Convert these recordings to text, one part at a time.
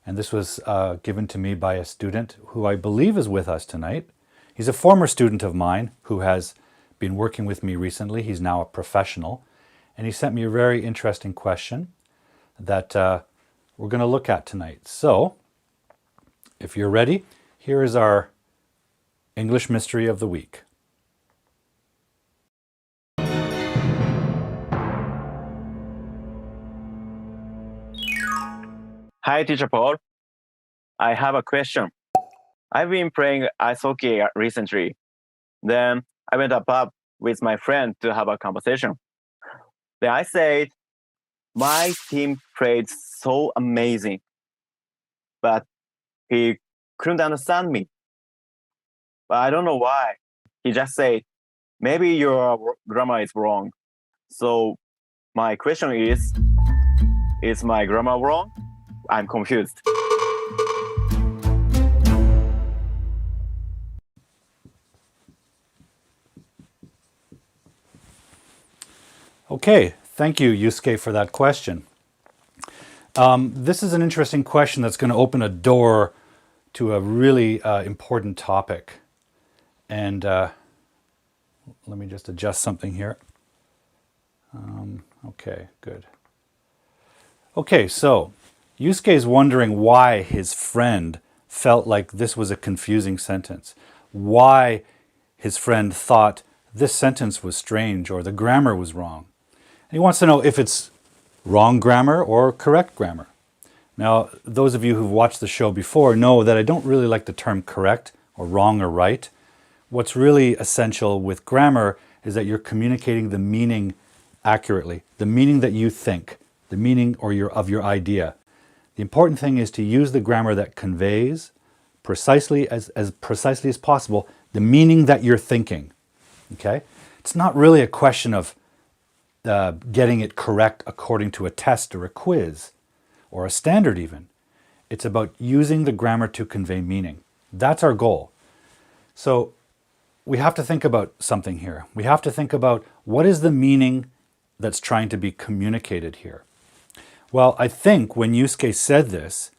And this was given to me by a student who I believe is with us tonight. He's a former student of mine who has been working with me recently. He's now a professional. And he sent me a very interesting question that we're going to look at tonight. So, if you're ready, here is our English Mystery of the Week. Hi, Teacher Paul. I have a question. I've been playing ice hockey recently. Then I went up with my friend to have a conversation. Then I said, my team played so amazing, but he couldn't understand me. But I don't know why. He just said, maybe your grammar is wrong. So my question is my grammar wrong? I'm confused. Okay, thank you, Yusuke, for that question. This is an interesting question that's going to open a door to a really important topic. And let me just adjust something here. Okay, good. Okay, so Yusuke is wondering why his friend felt like this was a confusing sentence. Why his friend thought this sentence was strange or the grammar was wrong. And he wants to know if it's wrong grammar or correct grammar. Now, those of you who've watched the show before know that I don't really like the term correct or wrong or right. What's really essential with grammar is that you're communicating the meaning accurately, the meaning that you think, the meaning of your idea. The important thing is to use the grammar that conveys precisely as precisely as possible the meaning that you're thinking. Okay? It's not really a question of getting it correct according to a test or a quiz or a standard even. It's about using the grammar to convey meaning. That's our goal. So we have to think about something here. We have to think about what is the meaning that's trying to be communicated here. Well, I think when Yusuke said this,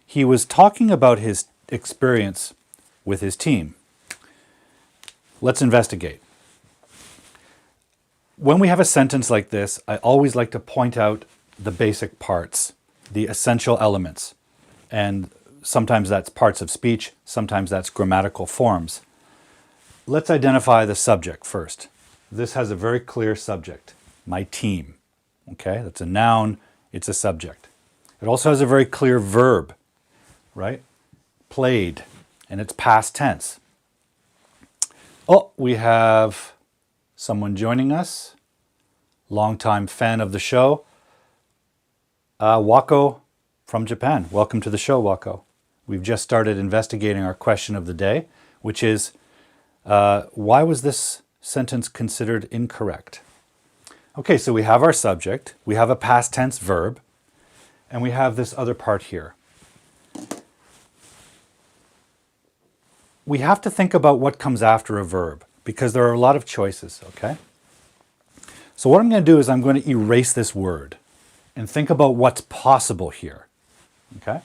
he was talking about his experience with his team. Let's investigate. When we have a sentence like this, I always like to point out the basic parts, the essential elements. And sometimes that's parts of speech, sometimes that's grammatical forms. Let's identify the subject first. This has a very clear subject, my team. Okay, that's a noun. It's a subject. It also has a very clear verb, right? Played, and it's past tense. Oh, we have someone joining us, longtime fan of the show, Wako from Japan. Welcome to the show, Wako. We've just started investigating our question of the day, which is, why was this sentence considered incorrect? Okay, so we have our subject, we have a past tense verb, and we have this other part here. We have to think about what comes after a verb, because there are a lot of choices, okay? So what I'm going to do is I'm going to erase this word and think about what's possible here, okay?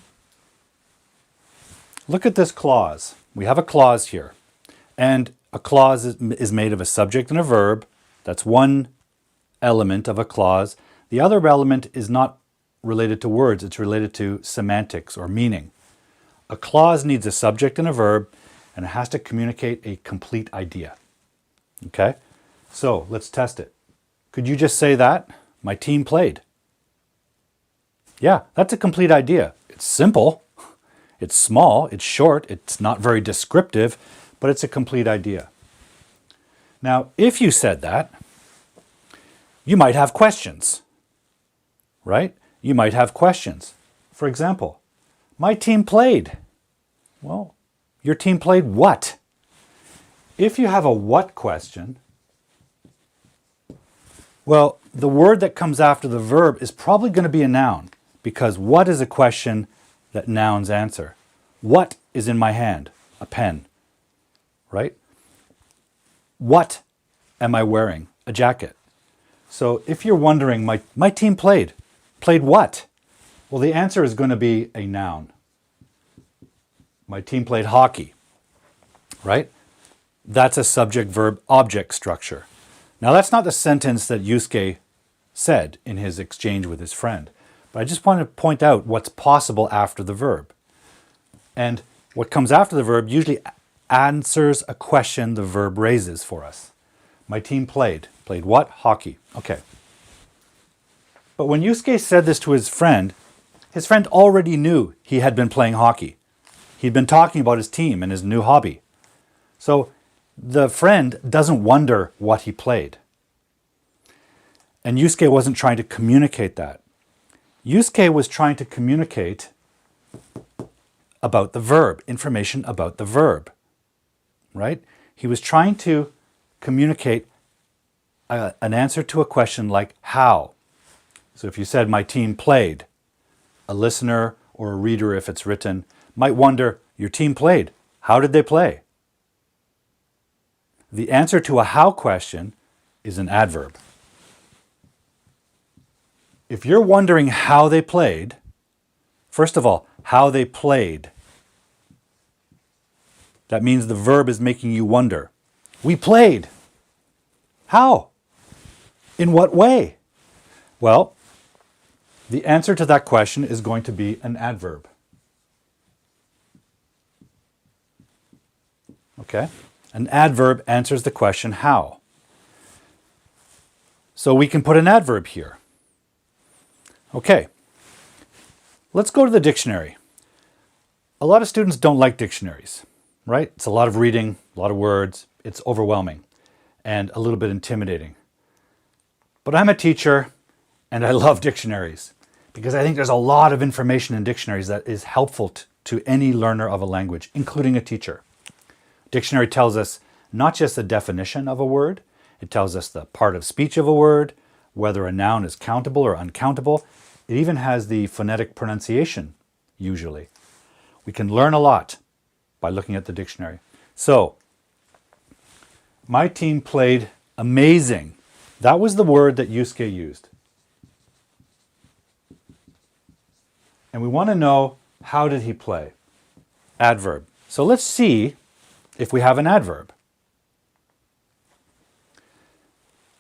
Look at this clause. We have a clause here, and a clause is made of a subject and a verb. That's one element of a clause. The other element is not related to words, it's related to semantics or meaning. A clause needs a subject and a verb, and it has to communicate a complete idea. Okay? So let's test it. Could you just say that? My team played. Yeah, that's a complete idea. It's simple, it's small, it's short, it's not very descriptive, but it's a complete idea. Now, if you said that, you might have questions, right? You might have questions. For example, my team played. Well, your team played what? If you have a what question, well, the word that comes after the verb is probably going to be a noun, because what is a question that nouns answer? What is in my hand? A pen, right? What am I wearing? A jacket. So if you're wondering, my team played what? Well, the answer is going to be a noun, My team played hockey, right? That's a subject-verb-object structure. Now, that's not the sentence that Yusuke said in his exchange with his friend, but I just want to point out what's possible after the verb. And what comes after the verb usually answers a question the verb raises for us. My team played. Played what? Hockey. Okay. But when Yusuke said this to his friend already knew he had been playing hockey. He'd been talking about his team and his new hobby. So the friend doesn't wonder what he played. And Yusuke wasn't trying to communicate that. Yusuke was trying to communicate about the verb, information about the verb, right? He was trying to communicate an answer to a question like how. So if you said, my team played, a listener or a reader, if it's written, might wonder, your team played. How did they play? The answer to a how question is an adverb. If you're wondering how they played, first of all, how they played, that means the verb is making you wonder. We played. How? In what way? Well, the answer to that question is going to be an adverb. Okay? An adverb answers the question how. So we can put an adverb here. Okay. Let's go to the dictionary. A lot of students don't like dictionaries, right? It's a lot of reading, a lot of words. It's overwhelming and a little bit intimidating. But I'm a teacher and I love dictionaries because I think there's a lot of information in dictionaries that is helpful to any learner of a language, including a teacher. Dictionary tells us not just the definition of a word, it tells us the part of speech of a word, whether a noun is countable or uncountable. It even has the phonetic pronunciation, usually. We can learn a lot by looking at the dictionary. So, my team played amazing. That was the word that Yusuke used. And we want to know, how did he play? Adverb. So let's see if we have an adverb.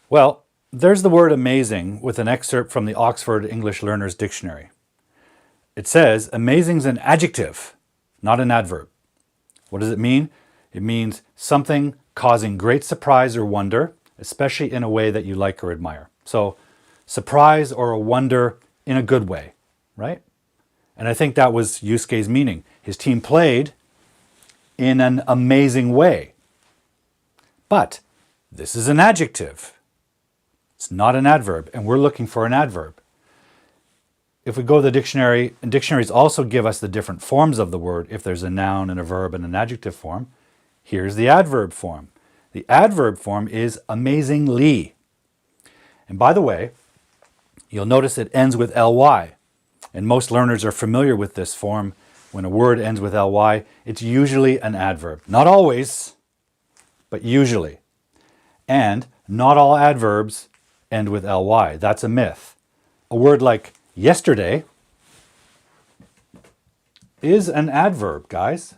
Well, there's the word amazing with an excerpt from the Oxford English Learner's Dictionary. It says, amazing is an adjective, not an adverb. What does it mean? It means something causing great surprise or wonder, especially in a way that you like or admire. So, surprise or a wonder in a good way, right? And I think that was Yusuke's meaning. His team played in an amazing way. But this is an adjective. It's not an adverb, and we're looking for an adverb. If we go to the dictionary, and dictionaries also give us the different forms of the word, if there's a noun and a verb and an adjective form, here's the adverb form. The adverb form is amazingly. And by the way, you'll notice it ends with ly. And most learners are familiar with this form. When a word ends with ly, it's usually an adverb. Not always, but usually. And not all adverbs end with ly. That's a myth. A word like yesterday is an adverb, guys.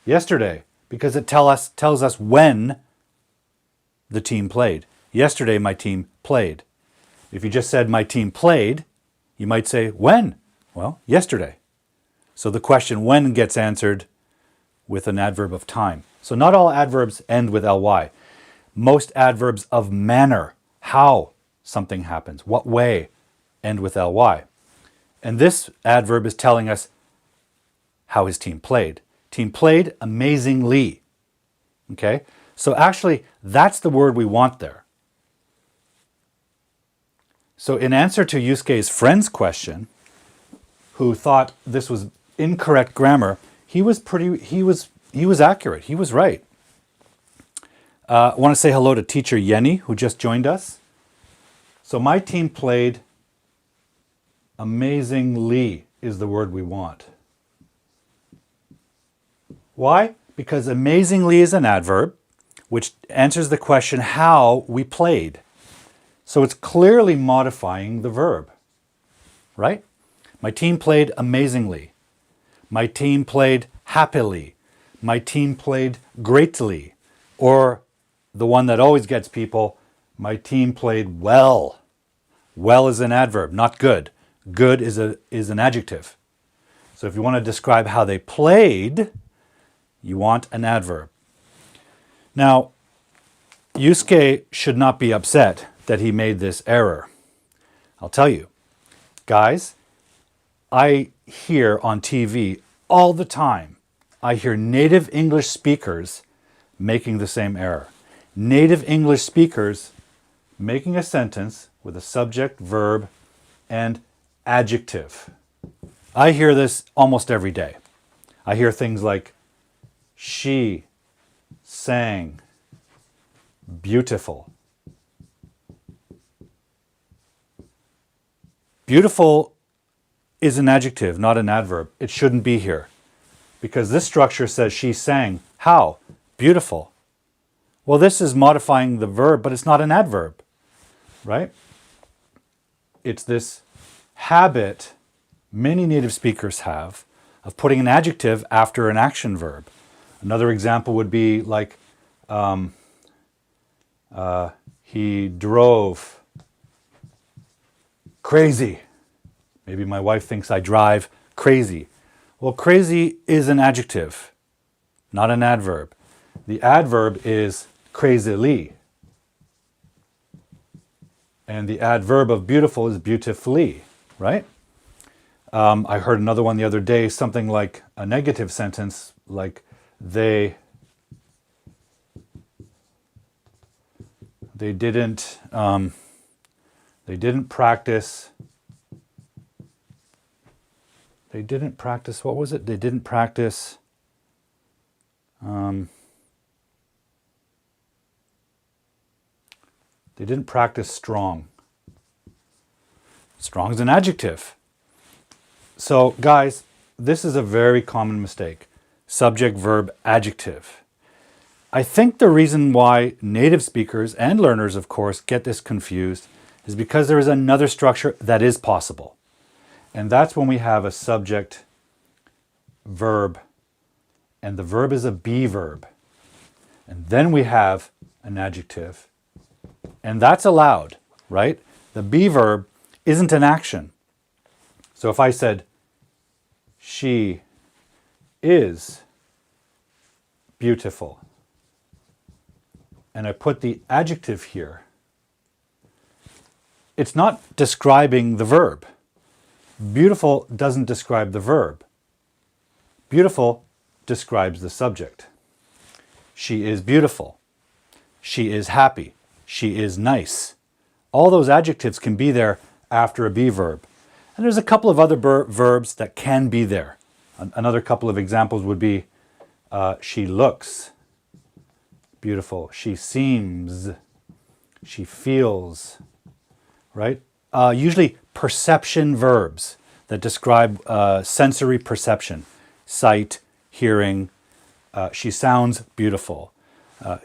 Yesterday, because it tells us when the team played. Yesterday, my team played. If you just said my team played, you might say when? Well, yesterday. So the question when gets answered with an adverb of time. So not all adverbs end with ly. Most adverbs of manner, how something happens, what way, end with ly. And this adverb is telling us how his team played. Team played amazingly. Okay? So actually, that's the word we want there. So in answer to Yusuke's friend's question, who thought this was incorrect grammar, he was accurate. He was right. I want to say hello to teacher Yenny, who just joined us. So my team played amazingly is the word we want. Why? Because amazingly is an adverb, which answers the question how we played. So it's clearly modifying the verb, right? My team played amazingly. My team played happily. My team played greatly. Or the one that always gets people, my team played well. Well is an adverb, not good. Good is an adjective. So if you want to describe how they played, you want an adverb. Now, Yusuke should not be upset that he made this error. I'll tell you, guys, I hear on TV all the time, I hear native English speakers making the same error. Native English speakers making a sentence with a subject, verb, and adjective. I hear this almost every day. I hear things like, she sang beautiful. Beautiful is an adjective, not an adverb. It shouldn't be here because this structure says she sang. How? Beautiful. Well, this is modifying the verb, but it's not an adverb, right? It's this habit many native speakers have of putting an adjective after an action verb. Another example would be like, he drove crazy. Maybe my wife thinks I drive crazy. Well, crazy is an adjective, not an adverb. The adverb is crazily. And the adverb of beautiful is beautifully, right? I heard another one the other day, something like a negative sentence, like they didn't practice. They didn't practice. What was it? They didn't practice. They didn't practice strong. Strong is an adjective. So, guys, this is a very common mistake. Subject, verb, adjective. I think the reason why native speakers and learners, of course, get this confused is because there is another structure that is possible. And that's when we have a subject, verb, and the verb is a be verb. And then we have an adjective. And that's allowed, right? The be verb isn't an action. So if I said, she is beautiful, and I put the adjective here, it's not describing the verb. Beautiful doesn't describe the verb. Beautiful describes the subject. She is beautiful. She is happy. She is nice. All those adjectives can be there after a be verb. And there's a couple of other verbs that can be there. Another couple of examples would be she looks beautiful. She seems. She feels. Right? Usually perception verbs that describe sensory perception. Sight, hearing. She sounds beautiful.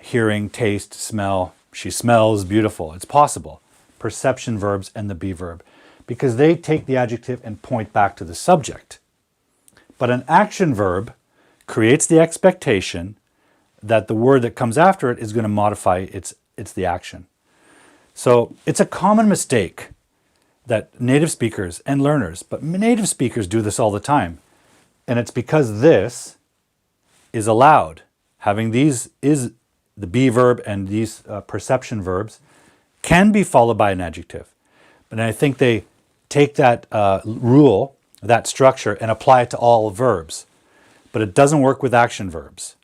Hearing, taste, smell. She smells beautiful. It's possible. Perception verbs and the be verb. Because they take the adjective and point back to the subject. But an action verb creates the expectation that the word that comes after it is going to modify it's the action. So it's a common mistake that native speakers and learners, but native speakers do this all the time. And it's because this is allowed. Having these is the be verb and these perception verbs can be followed by an adjective. But I think they take that rule, that structure, and apply it to all verbs. But it doesn't work with action verbs.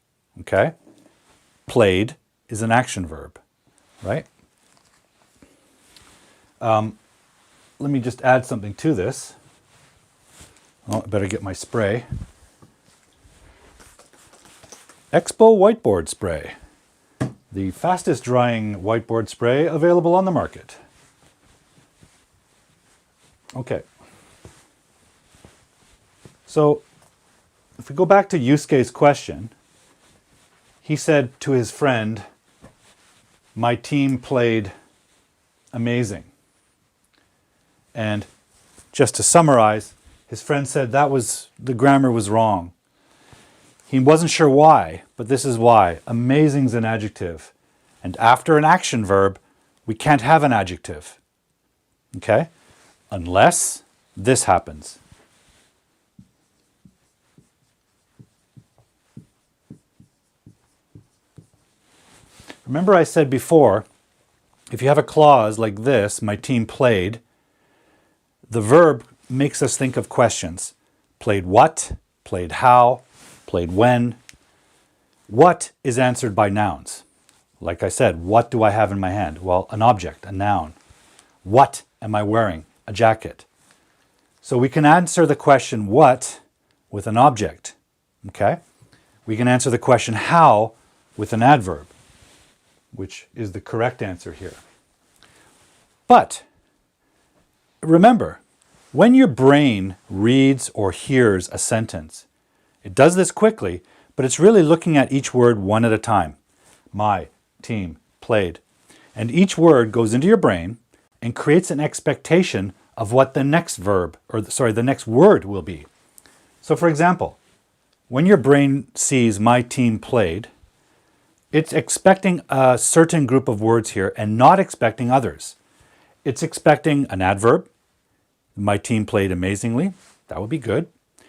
Okay? Played is an action verb, right? Let me just add something to this. Oh, I better get my spray. Expo Whiteboard Spray. The fastest drying whiteboard spray available on the market. Okay. So, if we go back to Yusuke's question, he said to his friend, my team played amazing. And just to summarize, his friend said the grammar was wrong. He wasn't sure why, but this is why. Amazing's an adjective. And after an action verb, we can't have an adjective. Okay? Unless this happens. Remember I said before, if you have a clause like this, my team played, the verb makes us think of questions. Played what? Played how? Played when? What is answered by nouns? Like I said, what do I have in my hand? Well, an object, a noun. What am I wearing? A jacket. So we can answer the question what with an object. Okay? We can answer the question how with an adverb, which is the correct answer here. But remember, when your brain reads or hears a sentence, it does this quickly, but it's really looking at each word one at a time. My team played. And each word goes into your brain and creates an expectation of what the next verb, the next word will be. So for example, when your brain sees my team played, it's expecting a certain group of words here and not expecting others. It's expecting an adverb. My team played amazingly. That would be good.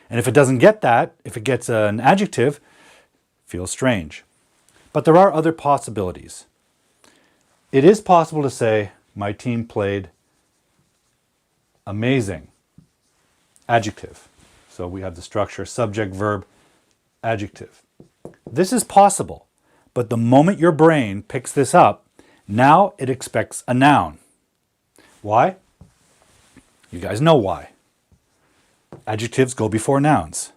And if it doesn't get that, if it gets an adjective, feels strange. But there are other possibilities. It is possible to say, my team played amazing. Adjective. So we have the structure subject, verb, adjective. This is possible, but the moment your brain picks this up, now it expects a noun. Why? You guys know why. Adjectives go before nouns.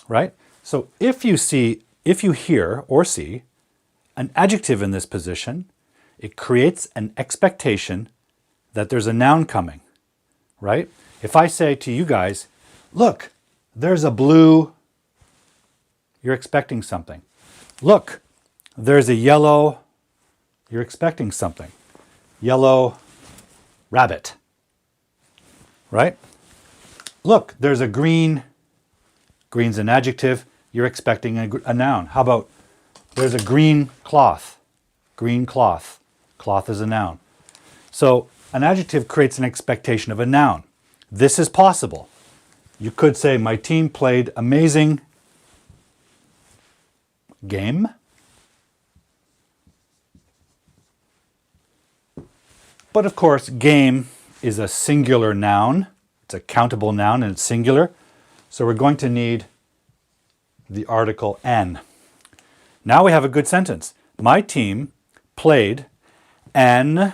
Right? So if you hear or see an adjective in this position, it creates an expectation that there's a noun coming. Right? If I say to you guys, look, there's a blue, you're expecting something. Look, there's a yellow, you're expecting something. Yellow rabbit. Right? Look, there's a green. Green's an adjective. You're expecting a noun. How about there's a green cloth. Green cloth. Cloth is a noun. So an adjective creates an expectation of a noun. This is possible. You could say, my team played amazing game. But of course, game is a singular noun. It's a countable noun and it's singular. So we're going to need the article an. Now we have a good sentence. My team played an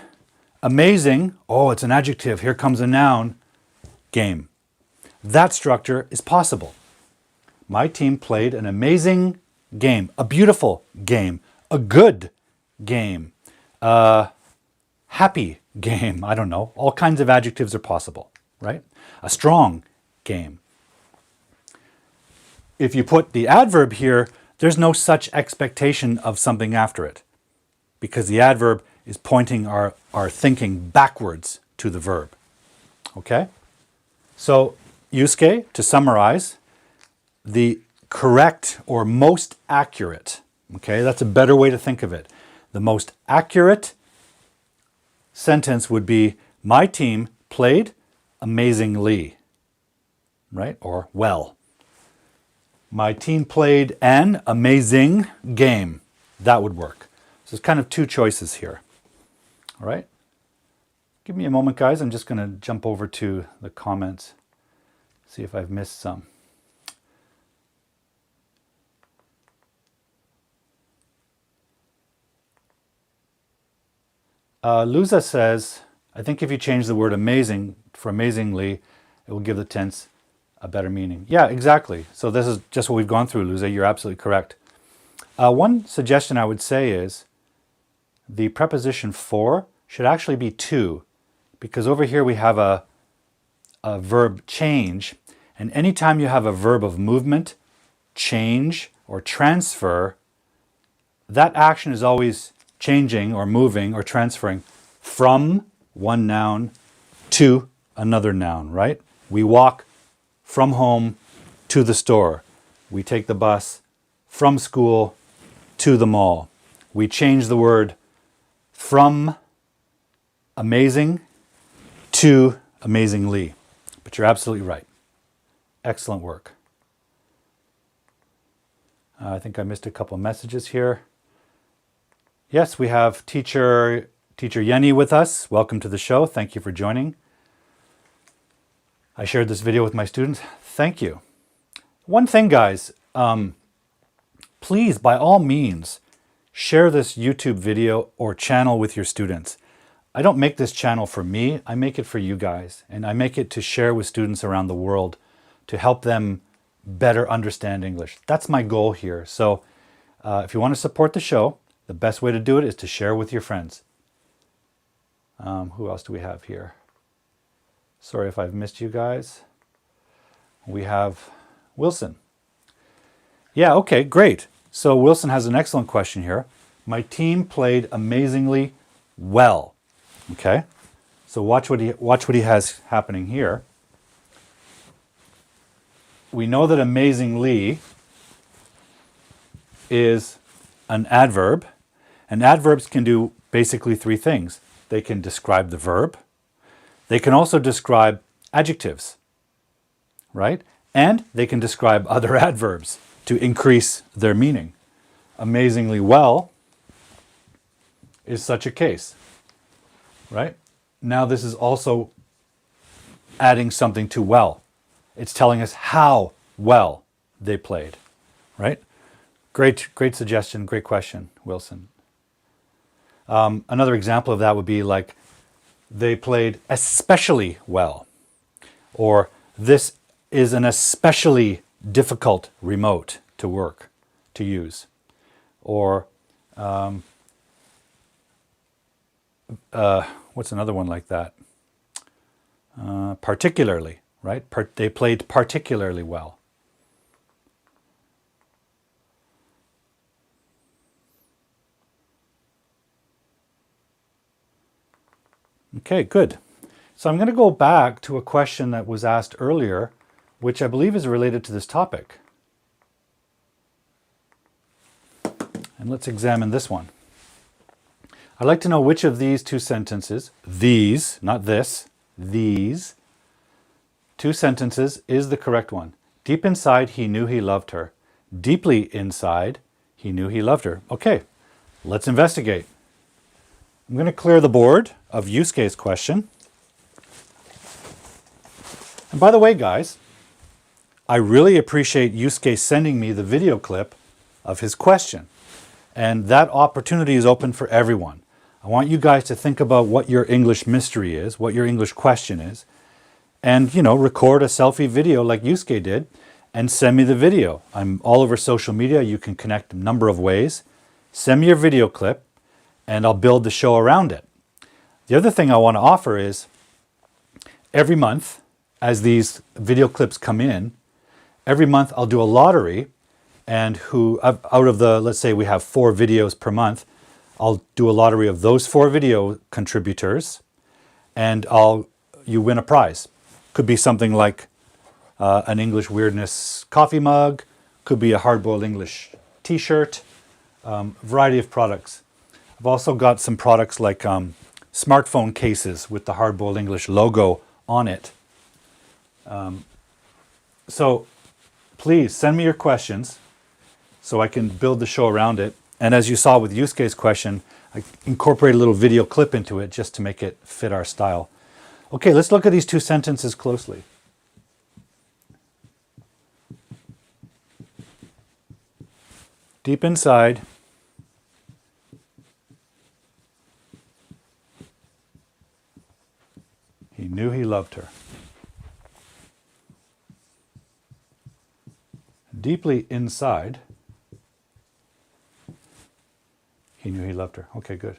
amazing, oh, it's an adjective, here comes a noun, game. That structure is possible. My team played an amazing game, a beautiful game, a good game, a happy game, I don't know. All kinds of adjectives are possible, right? A strong game. If you put the adverb here, there's no such expectation of something after it because the adverb is pointing our thinking backwards to the verb. Okay? So, Yusuke, to summarize, the correct or most accurate, okay, that's a better way to think of it. The most accurate sentence would be, my team played amazingly, right? Or well. My team played an amazing game. That would work. So there's kind of two choices here. All right? Give me a moment, guys. I'm just going to jump over to the comments, see if I've missed some. Luza says, I think if you change the word amazing for amazingly, it will give the tense a better meaning. Yeah, exactly. So this is just what we've gone through, Luza. You're absolutely correct. One suggestion I would say is the preposition for should actually be to, because over here we have a verb change, and anytime you have a verb of movement, change, or transfer, that action is always changing or moving or transferring from one noun to another noun, right? We walk from home to the store. We take the bus from school to the mall. We change the word from amazing to amazingly. But you're absolutely right. Excellent work. I think I missed a couple of messages here. Yes, we have teacher Yenny with us. Welcome to the show. Thank you for joining. I shared this video with my students. Thank you. One thing, guys, please, by all means, share this YouTube video or channel with your students. I don't make this channel for me. I make it for you guys. And I make it to share with students around the world to help them better understand English. That's my goal here. So if you want to support the show, the best way to do it is to share with your friends. Who else do we have here? Sorry if I've missed you guys. We have Wilson. Yeah, okay, great. So Wilson has an excellent question here. My team played amazingly well. Okay, so watch what he has happening here. We know that amazingly is an adverb, and adverbs can do basically three things. They can describe the verb. They can also describe adjectives, right? And they can describe other adverbs to increase their meaning. Amazingly well is such a case, right? Now this is also adding something to well. It's telling us how well they played, right? Great suggestion, great question, Wilson. Another example of that would be like, they played especially well, or this is an especially difficult remote to use, or what's another one like that? Particularly, right? They played particularly well. Okay, good. So I'm going to go back to a question that was asked earlier, which I believe is related to this topic. And let's examine this one. I'd like to know which of these two sentences, these, not this, these two sentences is the correct one. Deep inside, he knew he loved her. Deeply inside, he knew he loved her. Okay, let's investigate. I'm going to clear the board of Yusuke's question. And by the way, guys, I really appreciate Yusuke sending me the video clip of his question. And that opportunity is open for everyone. I want you guys to think about what your English mystery is, what your English question is, and, record a selfie video like Yusuke did and send me the video. I'm all over social media. You can connect a number of ways. Send me your video clip and I'll build the show around it. The other thing I want to offer is every month, as these video clips come in, every month I'll do a lottery, and out of the, let's say we have 4 videos per month, I'll do a lottery of those 4 video contributors, and you win a prize. Could be something like an English Weirdness coffee mug, could be a Hard-Boiled English t-shirt, variety of products. I've also got some products like smartphone cases with the Hard-Boiled English logo on it. So please send me your questions so I can build the show around it. And as you saw with Yusuke's question, I incorporate a little video clip into it just to make it fit our style. Okay, let's look at these two sentences closely. Deep inside, he knew he loved her. Deeply inside, he knew he loved her. Okay, good.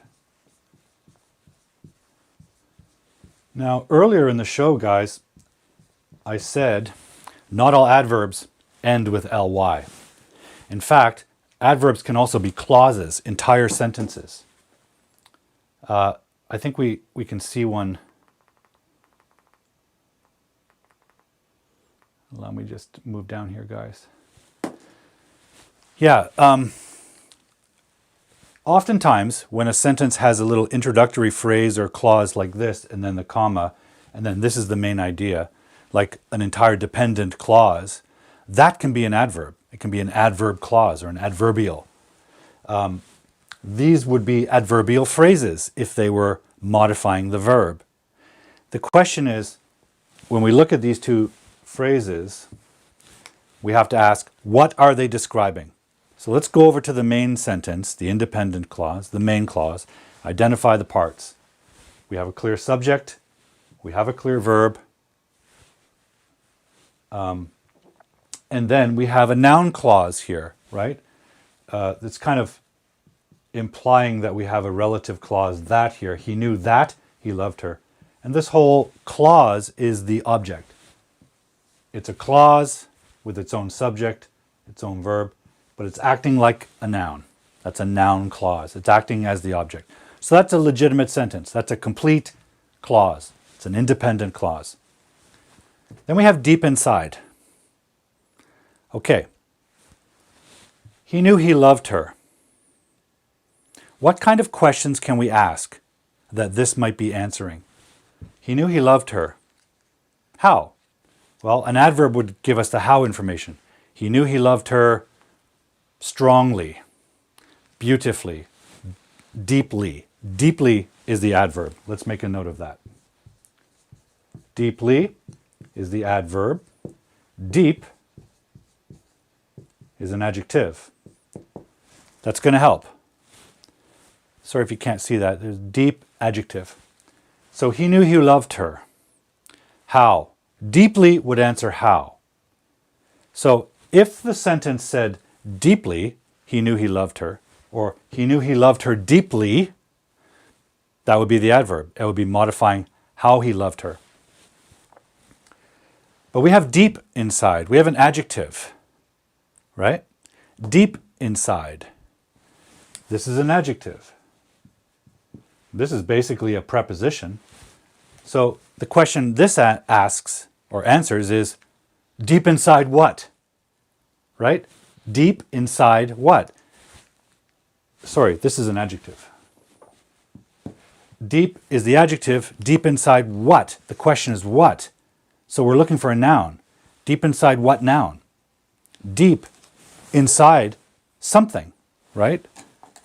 Now, earlier in the show, guys, I said not all adverbs end with ly. In fact, adverbs can also be clauses, entire sentences. I think we can see one. Let me just move down here, guys. Yeah. Oftentimes, when a sentence has a little introductory phrase or clause like this, and then the comma, and then this is the main idea, like an entire dependent clause, that can be an adverb. It can be an adverb clause or an adverbial. These would be adverbial phrases if they were modifying the verb. The question is, when we look at these two phrases, we have to ask, what are they describing? So let's go over to the main sentence, the independent clause, the main clause, identify the parts. We have a clear subject, we have a clear verb, and then we have a noun clause here, right? It's kind of implying that we have a relative clause, that here. He knew that he loved her. And this whole clause is the object. It's a clause with its own subject, its own verb, but it's acting like a noun. That's a noun clause. It's acting as the object. So that's a legitimate sentence. That's a complete clause. It's an independent clause. Then we have deep inside. Okay. He knew he loved her. What kind of questions can we ask that this might be answering? He knew he loved her. How? Well, an adverb would give us the how information. He knew he loved her strongly, beautifully, deeply. Deeply is the adverb. Let's make a note of that. Deeply is the adverb. Deep is an adjective. That's going to help. Sorry if you can't see that. There's deep adjective. So he knew he loved her. How? Deeply would answer how. So if the sentence said deeply, he knew he loved her, or he knew he loved her deeply, that would be the adverb. It would be modifying how he loved her. But we have deep inside. We have an adjective, right? Deep inside. This is an adjective. This is basically a preposition. So the question this asks or answers is, deep inside what? Right? Deep inside what? Sorry, this is an adjective. Deep is the adjective. Deep inside what? The question is what? So we're looking for a noun. Deep inside what noun? Deep inside something, right?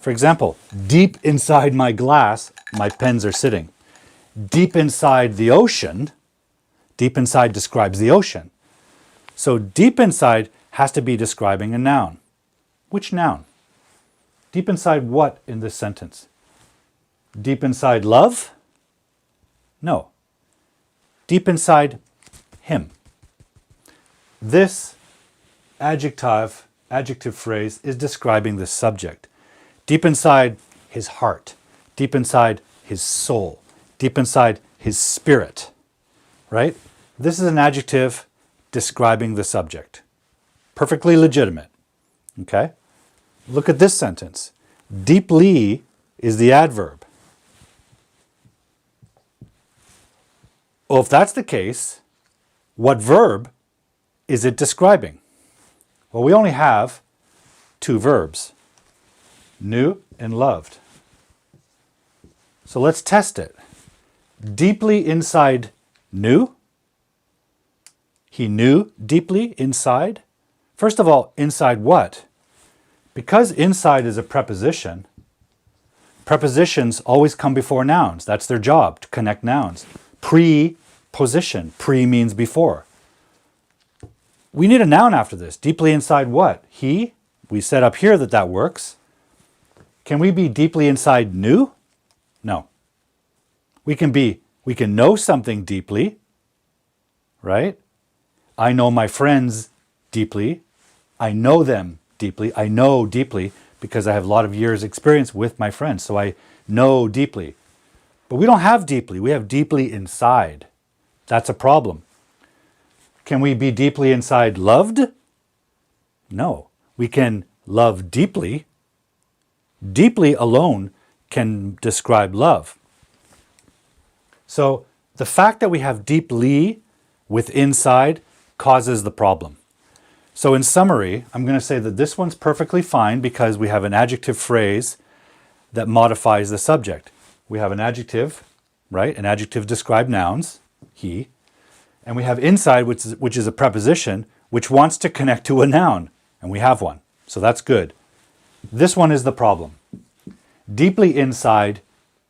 For example, deep inside my glass, my pens are sitting. Deep inside the ocean, deep inside describes the ocean. So deep inside has to be describing a noun. Which noun? Deep inside what in this sentence? Deep inside love? No. Deep inside him. This adjective phrase is describing the subject. Deep inside his heart, deep inside his soul, deep inside his spirit, right? This is an adjective describing the subject. Perfectly legitimate, okay? Look at this sentence. Deeply is the adverb. Well, if that's the case, what verb is it describing? Well, we only have two verbs, knew and loved. So let's test it. Deeply inside knew. He knew deeply inside. First of all, inside what? Because inside is a preposition, prepositions always come before nouns. That's their job, to connect nouns. Preposition. Pre means before. We need a noun after this. Deeply inside what? He. We said up here that works. Can we be deeply inside knew? No. We can know something deeply, right? I know my friends deeply. I know them deeply. I know deeply because I have a lot of years experience with my friends. So I know deeply. But we don't have deeply. We have deeply inside. That's a problem. Can we be deeply inside loved? No. We can love deeply. Deeply alone can describe love. So the fact that we have deeply with inside causes the problem. So in summary, I'm going to say that this one's perfectly fine because we have an adjective phrase that modifies the subject. We have an adjective, right? An adjective describe nouns, he. And we have inside, which is a preposition, which wants to connect to a noun. And we have one. So that's good. This one is the problem. Deeply inside,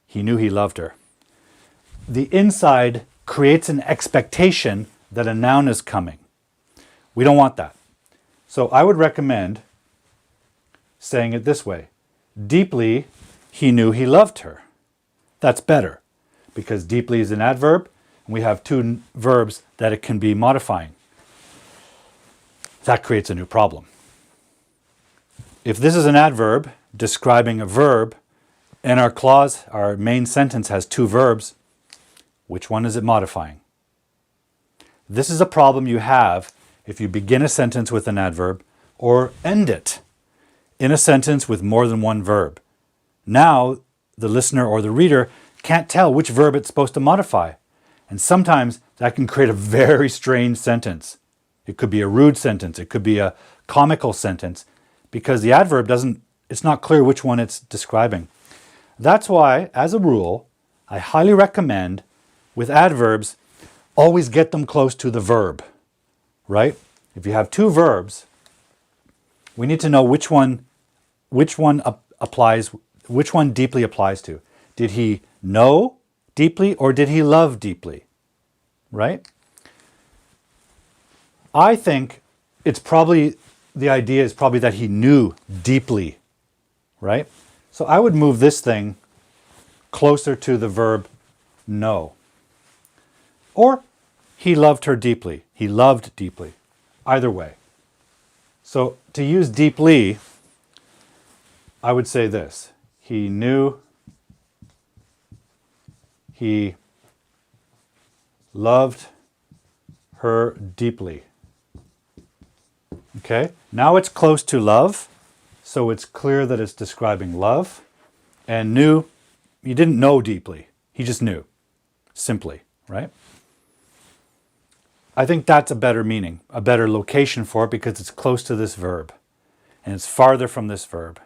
he knew he loved her. The inside creates an expectation that a noun is coming. We don't want that. So I would recommend saying it this way. Deeply, he knew he loved her. That's better because deeply is an adverb and we have two verbs that it can be modifying. That creates a new problem. If this is an adverb describing a verb and our clause, our main sentence has two verbs, which one is it modifying? This is a problem you have if you begin a sentence with an adverb or end it in a sentence with more than one verb. Now, the listener or the reader can't tell which verb it's supposed to modify. And sometimes that can create a very strange sentence. It could be a rude sentence. It could be a comical sentence because the adverb it's not clear which one it's describing. That's why, as a rule, I highly recommend with adverbs, always get them close to the verb, right? If you have two verbs, we need to know which one deeply applies to. Did he know deeply or did he love deeply, right? I think the idea is probably that he knew deeply, right? So I would move this thing closer to the verb know. Or he loved her deeply. He loved deeply. Either way. So to use deeply, I would say this. He knew he loved her deeply. Okay, now it's close to love, so it's clear that it's describing love. And knew, he didn't know deeply. He just knew, simply, right? I think that's a better meaning, a better location for it because it's close to this verb and it's farther from this verb.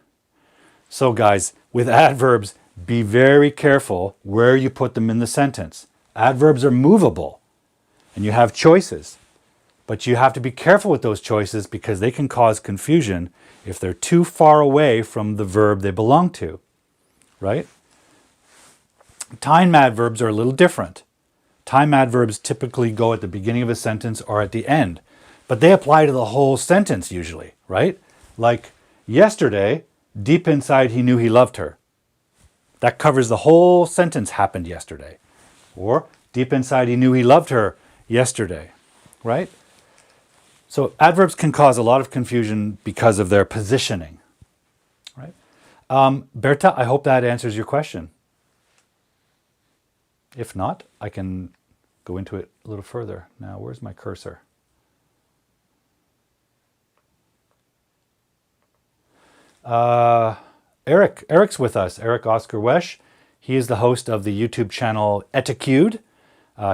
So guys, with adverbs, be very careful where you put them in the sentence. Adverbs are movable and you have choices, but you have to be careful with those choices because they can cause confusion if they're too far away from the verb they belong to, right? Time adverbs are a little different. Time adverbs typically go at the beginning of a sentence or at the end, but they apply to the whole sentence usually, right? Like yesterday, deep inside he knew he loved her. That covers the whole sentence happened yesterday. Or deep inside he knew he loved her yesterday, right? So adverbs can cause a lot of confusion because of their positioning, right? Berta, I hope that answers your question. If not, I can go into it a little further. Now, where's my cursor? Eric's with us, Eric Oscar Wesh. He is the host of the YouTube channel Adjectives.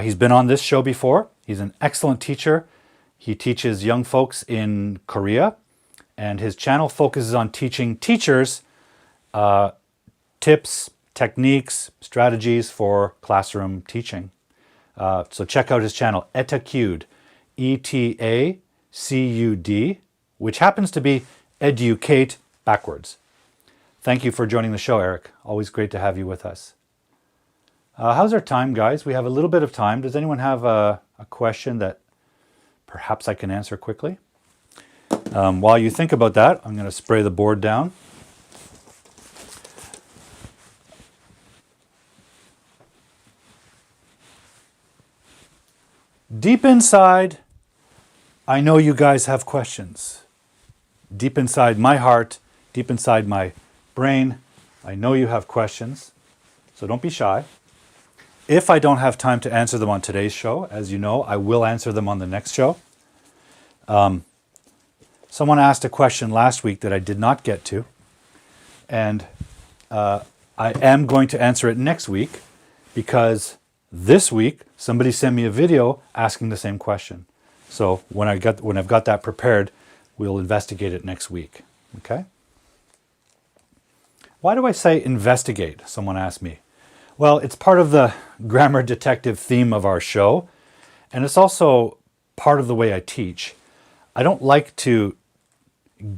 He's been on this show before. He's an excellent teacher. He teaches young folks in Korea, and his channel focuses on teaching teachers tips, techniques, strategies for classroom teaching. So check out his channel, Etacud, E-T-A-C-U-D, which happens to be educate backwards. Thank you for joining the show, Eric. Always great to have you with us. How's our time, guys? We have a little bit of time. Does anyone have a question that perhaps I can answer quickly? While you think about that, I'm going to spray the board down. Deep inside, I know you guys have questions. Deep inside my heart, deep inside my brain, I know you have questions. So don't be shy. If I don't have time to answer them on today's show, as you know, I will answer them on the next show. Someone asked a question last week that I did not get to, and I am going to answer it next week because this week somebody sent me a video asking the same question. So when I've got that prepared, We'll investigate it next week. Okay? Why do I say investigate? Someone asked me. Well, it's part of the grammar detective theme of our show, and it's also part of the way I teach. I don't like to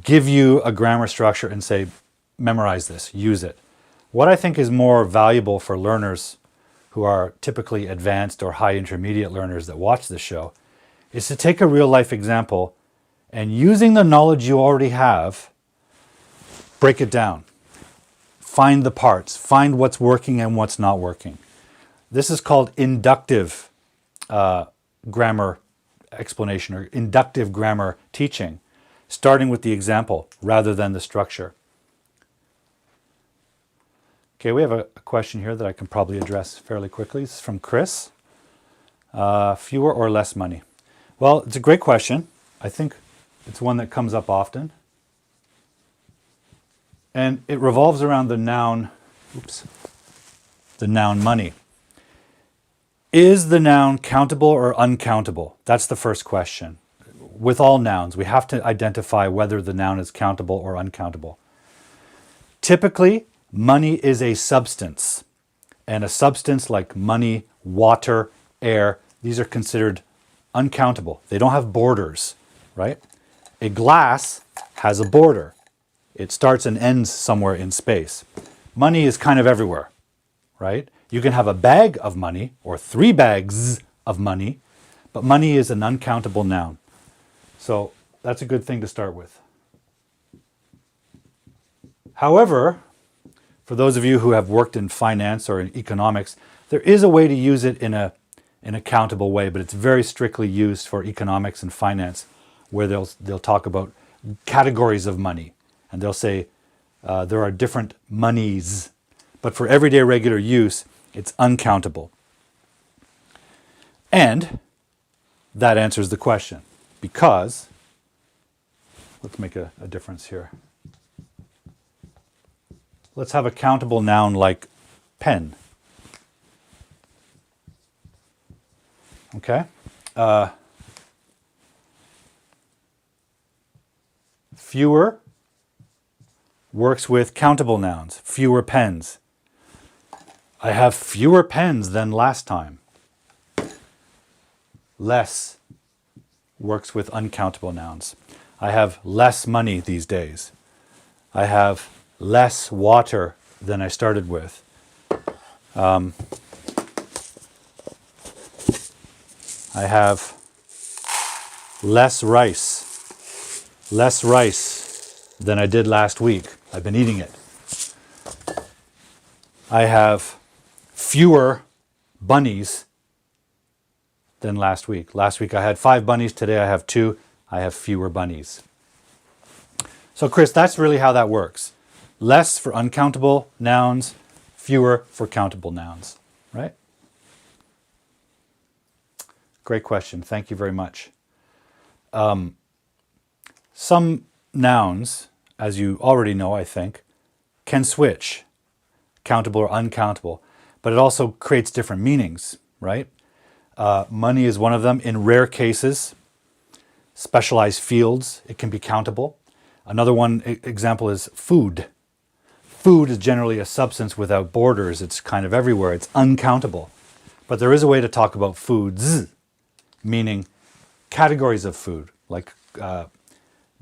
give you a grammar structure and say, memorize this, use it. What I think is more valuable for learners who are typically advanced or high intermediate learners that watch this show is to take a real life example and, using the knowledge you already have, break it down. Find the parts, find what's working and what's not working. This is called inductive grammar explanation or inductive grammar teaching, starting with the example rather than the structure. Okay, we have a question here that I can probably address fairly quickly. This is from Chris. Fewer or less money? Well, it's a great question. I think it's one that comes up often. And it revolves around the noun, the noun money. Is the noun countable or uncountable? That's the first question. With all nouns, we have to identify whether the noun is countable or uncountable. Typically, money is a substance. And a substance like money, water, air, these are considered uncountable. They don't have borders, right? A glass has a border. It starts and ends somewhere in space. Money is kind of everywhere, right? You can have a bag of money or 3 bags of money, but money is an uncountable noun. So that's a good thing to start with. However, for those of you who have worked in finance or in economics, there is a way to use it in a countable way, but it's very strictly used for economics and finance, where they'll talk about categories of money. And they'll say there are different monies, but for everyday regular use, it's uncountable. And that answers the question, because, let's make a difference here. Let's have a countable noun like pen. Okay? Fewer works with countable nouns, fewer pens. I have fewer pens than last time. Less works with uncountable nouns. I have less money these days. I have less water than I started with. I have less rice than I did last week. I've been eating it. I have fewer bunnies than last week. Last week I had 5 bunnies. Today I have 2. I have fewer bunnies. So Chris, that's really how that works. Less for uncountable nouns, fewer for countable nouns, right? Great question. Thank you very much. Some nouns, as you already know, I think, can switch, countable or uncountable, but it also creates different meanings, right? Money is one of them. In rare cases, specialized fields, it can be countable. Another one example is food. Food is generally a substance without borders. It's kind of everywhere. It's uncountable. But there is a way to talk about foods, meaning categories of food, like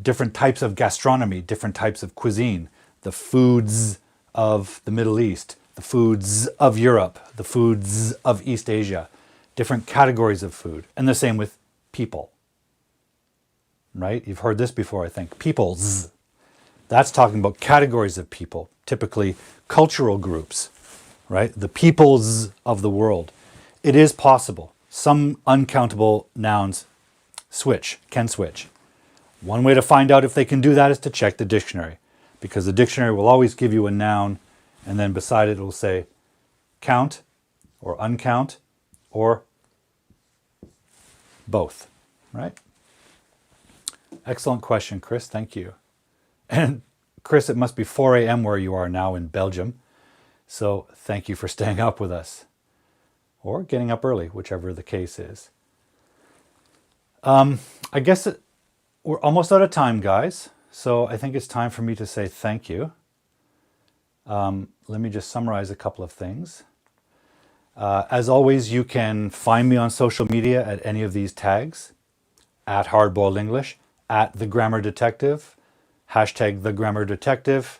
different types of gastronomy, different types of cuisine, the foods of the Middle East, the foods of Europe, the foods of East Asia, different categories of food. And the same with people, right? You've heard this before, I think. Peoples. That's talking about categories of people, typically cultural groups, right? The peoples of the world. It is possible. Some uncountable nouns can switch. One way to find out if they can do that is to check the dictionary, because the dictionary will always give you a noun, and then beside it will say count or uncount or both, right? Excellent question, Chris. Thank you. And Chris, it must be 4 a.m. where you are now in Belgium. So thank you for staying up with us, or getting up early, whichever the case is. I guess we're almost out of time, guys. So I think it's time for me to say thank you. Let me just summarize a couple of things. As always, you can find me on social media at any of these tags, at Hardboiled English, at The Grammar Detective, hashtag The Grammar Detective.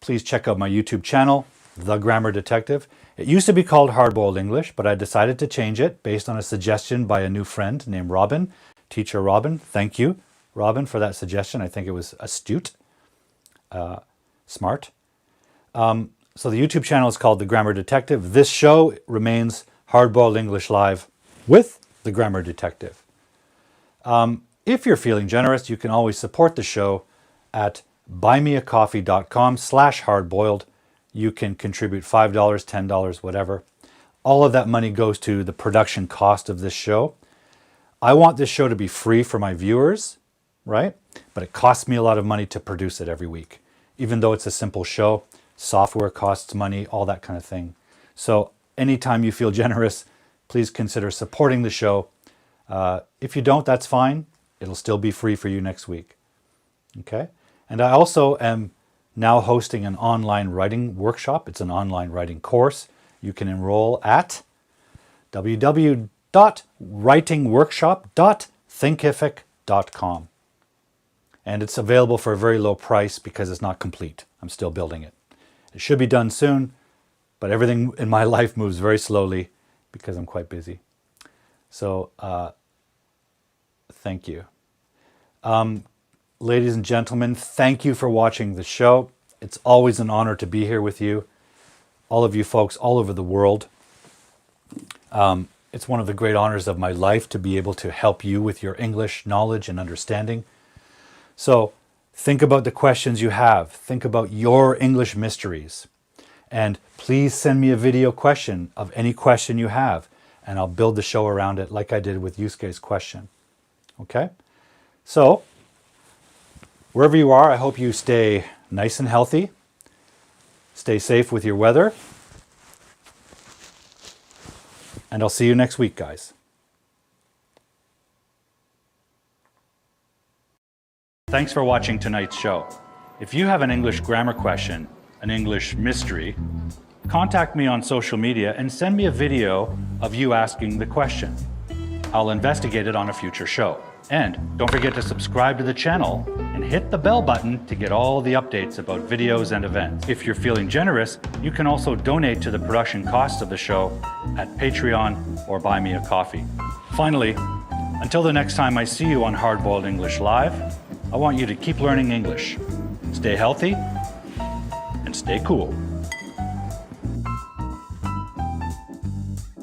Please check out my YouTube channel, The Grammar Detective. It used to be called Hardboiled English, but I decided to change it based on a suggestion by a new friend named Robin, Teacher Robin. Thank you, Robin, for that suggestion. I think it was astute, smart. So the YouTube channel is called The Grammar Detective. This show remains Hardboiled English Live with The Grammar Detective. If you're feeling generous, you can always support the show at buymeacoffee.com/hardboiled. You can contribute $5, $10, whatever. All of that money goes to the production cost of this show. I want this show to be free for my viewers, right? But it costs me a lot of money to produce it every week. Even though it's a simple show, software costs money, all that kind of thing. So anytime you feel generous, please consider supporting the show. If you don't, that's fine. It'll still be free for you next week. Okay? And I also am now hosting an online writing workshop. It's an online writing course. You can enroll at www.writingworkshop.thinkific.com. And it's available for a very low price because it's not complete. I'm still building it. It should be done soon, but everything in my life moves very slowly because I'm quite busy. So, thank you. Ladies and gentlemen, thank you for watching the show. It's always an honor to be here with you, all of you folks all over the world. It's one of the great honors of my life to be able to help you with your English knowledge and understanding. So think about the questions you have. Think about your English mysteries. And please send me a video question of any question you have, and I'll build the show around it like I did with Yusuke's question. Okay? So, wherever you are, I hope you stay nice and healthy. Stay safe with your weather. And I'll see you next week, guys. Thanks for watching tonight's show. If you have an English grammar question, an English mystery, contact me on social media and send me a video of you asking the question. I'll investigate it on a future show. And don't forget to subscribe to the channel and hit the bell button to get all the updates about videos and events. If you're feeling generous, you can also donate to the production costs of the show at Patreon or Buy Me a Coffee. Finally, until the next time I see you on Hardboiled English Live, I want you to keep learning English. Stay healthy and stay cool.